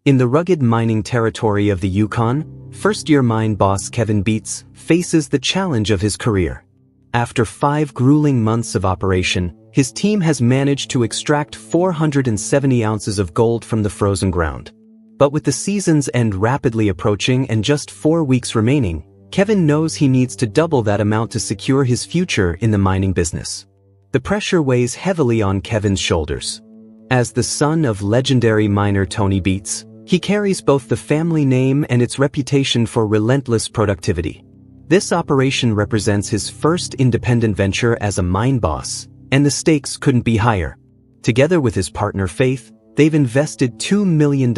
In the rugged mining territory of the Yukon, first-year mine boss Kevin Beets faces the challenge of his career. After 5 grueling months of operation, his team has managed to extract 470 ounces of gold from the frozen ground. But with the season's end rapidly approaching and just 4 weeks remaining, Kevin knows he needs to double that amount to secure his future in the mining business. The pressure weighs heavily on Kevin's shoulders. As the son of legendary miner Tony Beets, he carries both the family name and its reputation for relentless productivity. This operation represents his first independent venture as a mine boss, and the stakes couldn't be higher. Together with his partner Faith, they've invested $2 million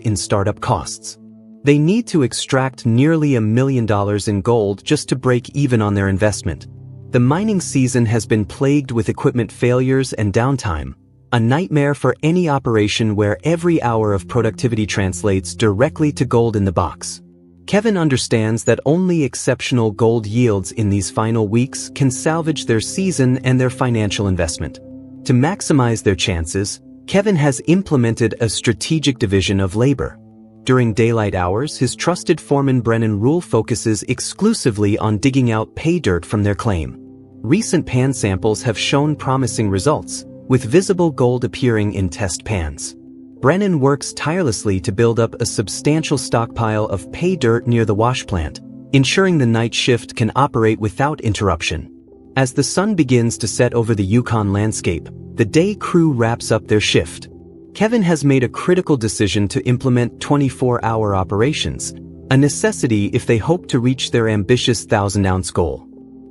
in startup costs. They need to extract nearly $1 million in gold just to break even on their investment. The mining season has been plagued with equipment failures and downtime, a nightmare for any operation where every hour of productivity translates directly to gold in the box. Kevin understands that only exceptional gold yields in these final weeks can salvage their season and their financial investment. To maximize their chances, Kevin has implemented a strategic division of labor. During daylight hours, his trusted foreman Brennan Rule focuses exclusively on digging out pay dirt from their claim. Recent pan samples have shown promising results, with visible gold appearing in test pans. Brennan works tirelessly to build up a substantial stockpile of pay dirt near the wash plant, ensuring the night shift can operate without interruption. As the sun begins to set over the Yukon landscape, the day crew wraps up their shift. Kevin has made a critical decision to implement 24-hour operations, a necessity if they hope to reach their ambitious 1,000-ounce goal.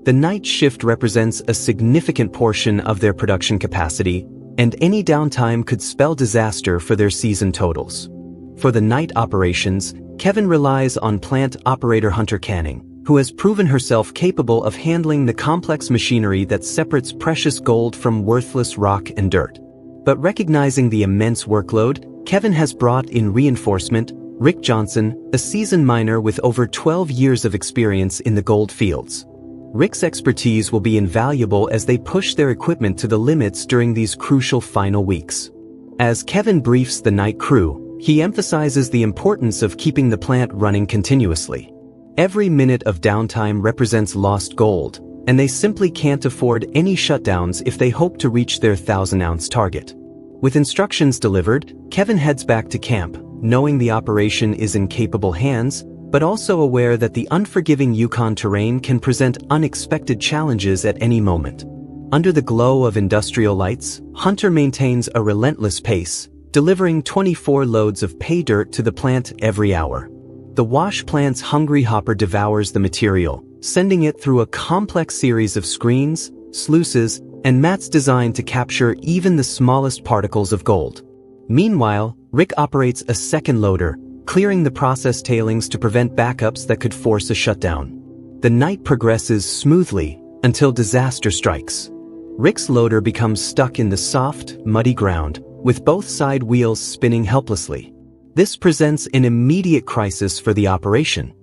The night shift represents a significant portion of their production capacity, and any downtime could spell disaster for their season totals. For the night operations, Kevin relies on plant operator Hunter Canning, who has proven herself capable of handling the complex machinery that separates precious gold from worthless rock and dirt. But recognizing the immense workload, Kevin has brought in reinforcement, Rick Johnson, a seasoned miner with over 12 years of experience in the gold fields. Rick's expertise will be invaluable as they push their equipment to the limits during these crucial final weeks. As Kevin briefs the night crew, he emphasizes the importance of keeping the plant running continuously. Every minute of downtime represents lost gold, and they simply can't afford any shutdowns if they hope to reach their 1,000-ounce target. With instructions delivered, Kevin heads back to camp, knowing the operation is in capable hands, but also aware that the unforgiving Yukon terrain can present unexpected challenges at any moment. Under the glow of industrial lights, Hunter maintains a relentless pace, delivering 24 loads of pay dirt to the plant every hour. The wash plant's hungry hopper devours the material, sending it through a complex series of screens, sluices, and mats designed to capture even the smallest particles of gold. Meanwhile, Rick operates a second loader, clearing the process tailings to prevent backups that could force a shutdown. The night progresses smoothly until disaster strikes. Rick's loader becomes stuck in the soft, muddy ground, with both side wheels spinning helplessly. This presents an immediate crisis for the operation.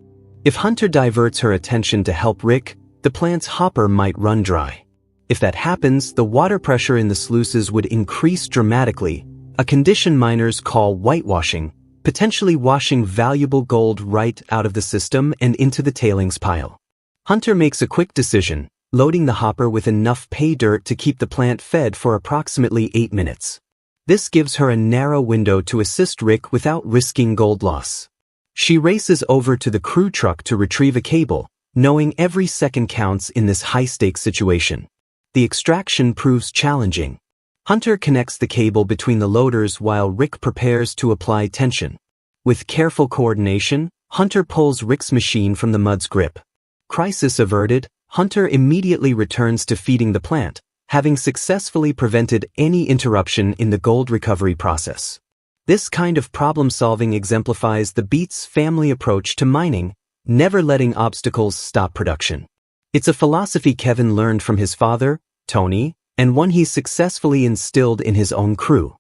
If Hunter diverts her attention to help Rick, the plant's hopper might run dry. If that happens, the water pressure in the sluices would increase dramatically, a condition miners call whitewashing, potentially washing valuable gold right out of the system and into the tailings pile. Hunter makes a quick decision, loading the hopper with enough pay dirt to keep the plant fed for approximately 8 minutes. This gives her a narrow window to assist Rick without risking gold loss. She races over to the crew truck to retrieve a cable, knowing every second counts in this high-stakes situation. The extraction proves challenging. Hunter connects the cable between the loaders while Rick prepares to apply tension. With careful coordination, Hunter pulls Rick's machine from the mud's grip. Crisis averted, Hunter immediately returns to feeding the plant, having successfully prevented any interruption in the gold recovery process. This kind of problem-solving exemplifies the Beets family approach to mining, never letting obstacles stop production. It's a philosophy Kevin learned from his father, Tony, and one he's successfully instilled in his own crew.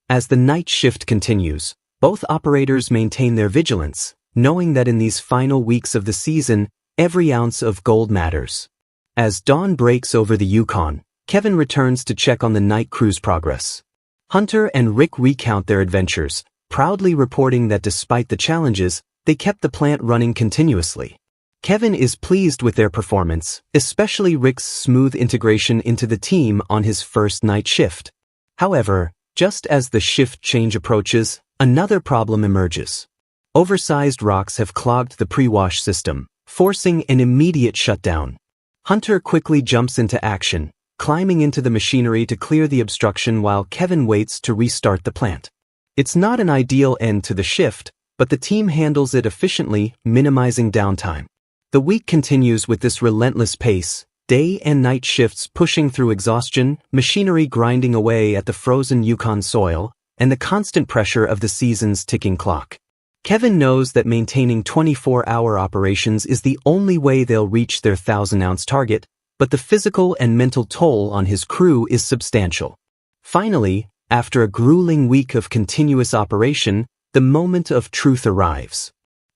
As the night shift continues, both operators maintain their vigilance, knowing that in these final weeks of the season, every ounce of gold matters. As dawn breaks over the Yukon, Kevin returns to check on the night crew's progress. Hunter and Rick recount their adventures, proudly reporting that despite the challenges, they kept the plant running continuously. Kevin is pleased with their performance, especially Rick's smooth integration into the team on his first night shift. However, just as the shift change approaches, another problem emerges. Oversized rocks have clogged the pre-wash system, forcing an immediate shutdown. Hunter quickly jumps into action, climbing into the machinery to clear the obstruction while Kevin waits to restart the plant. It's not an ideal end to the shift, but the team handles it efficiently, minimizing downtime. The week continues with this relentless pace, day and night shifts pushing through exhaustion, machinery grinding away at the frozen Yukon soil, and the constant pressure of the season's ticking clock. Kevin knows that maintaining 24-hour operations is the only way they'll reach their 1,000-ounce target, but the physical and mental toll on his crew is substantial. Finally, after a grueling week of continuous operation, the moment of truth arrives.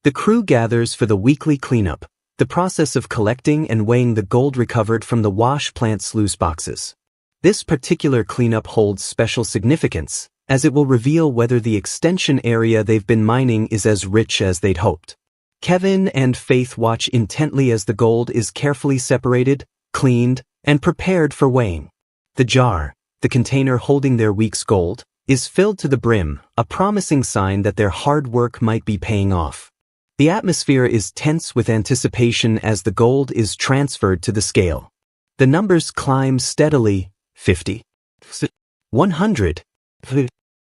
The crew gathers for the weekly cleanup, the process of collecting and weighing the gold recovered from the wash plant sluice boxes. This particular cleanup holds special significance, as it will reveal whether the extension area they've been mining is as rich as they'd hoped. Kevin and Faith watch intently as the gold is carefully separated, cleaned, and prepared for weighing. The jar, the container holding their week's gold, is filled to the brim, a promising sign that their hard work might be paying off. The atmosphere is tense with anticipation as the gold is transferred to the scale. The numbers climb steadily, 50, 100,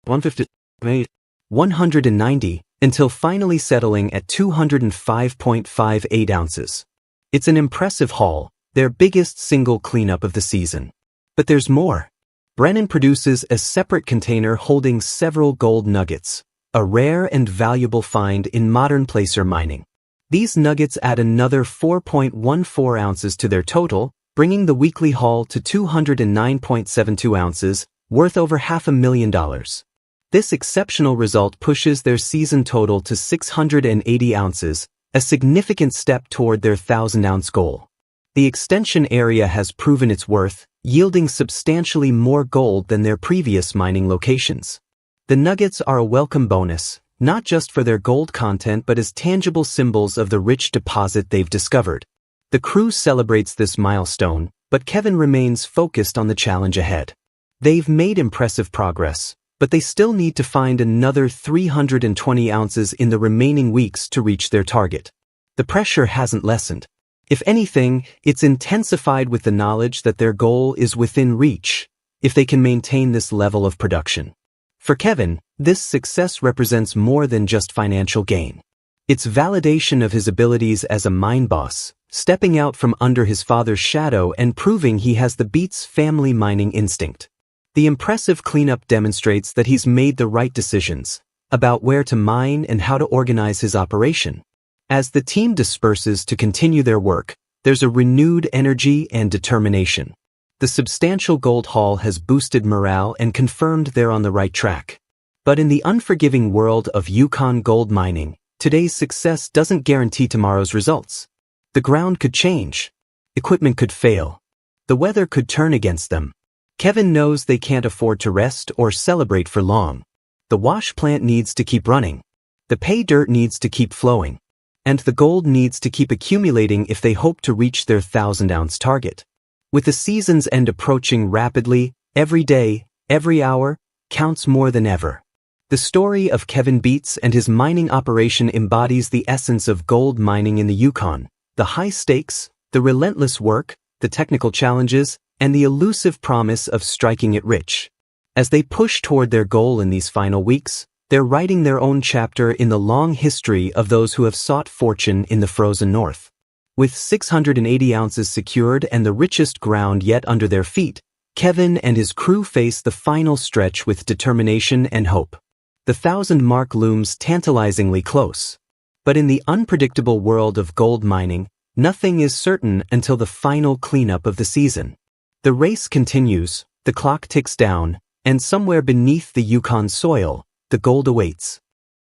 150, 190, until finally settling at 205.58 ounces. It's an impressive haul, their biggest single cleanup of the season. But there's more. Brennan produces a separate container holding several gold nuggets, a rare and valuable find in modern placer mining. These nuggets add another 4.14 ounces to their total, bringing the weekly haul to 209.72 ounces, worth over $500,000. This exceptional result pushes their season total to 680 ounces, a significant step toward their 1,000-ounce goal. The extension area has proven its worth, yielding substantially more gold than their previous mining locations. The nuggets are a welcome bonus, not just for their gold content but as tangible symbols of the rich deposit they've discovered. The crew celebrates this milestone, but Kevin remains focused on the challenge ahead. They've made impressive progress, but they still need to find another 320 ounces in the remaining weeks to reach their target. The pressure hasn't lessened. If anything, it's intensified with the knowledge that their goal is within reach, if they can maintain this level of production. For Kevin, this success represents more than just financial gain. It's validation of his abilities as a mine boss, stepping out from under his father's shadow and proving he has the Beets family mining instinct. The impressive cleanup demonstrates that he's made the right decisions about where to mine and how to organize his operation. As the team disperses to continue their work, there's a renewed energy and determination. The substantial gold haul has boosted morale and confirmed they're on the right track. But in the unforgiving world of Yukon gold mining, today's success doesn't guarantee tomorrow's results. The ground could change. Equipment could fail. The weather could turn against them. Kevin knows they can't afford to rest or celebrate for long. The wash plant needs to keep running. The pay dirt needs to keep flowing. And the gold needs to keep accumulating if they hope to reach their 1,000-ounce target. With the season's end approaching rapidly, every day, every hour, counts more than ever. The story of Kevin Beets and his mining operation embodies the essence of gold mining in the Yukon: the high stakes, the relentless work, the technical challenges, and the elusive promise of striking it rich. As they push toward their goal in these final weeks, they're writing their own chapter in the long history of those who have sought fortune in the frozen north. With 680 ounces secured and the richest ground yet under their feet, Kevin and his crew face the final stretch with determination and hope. The 1,000 mark looms tantalizingly close. But in the unpredictable world of gold mining, nothing is certain until the final cleanup of the season. The race continues, the clock ticks down, and somewhere beneath the Yukon soil, the gold awaits.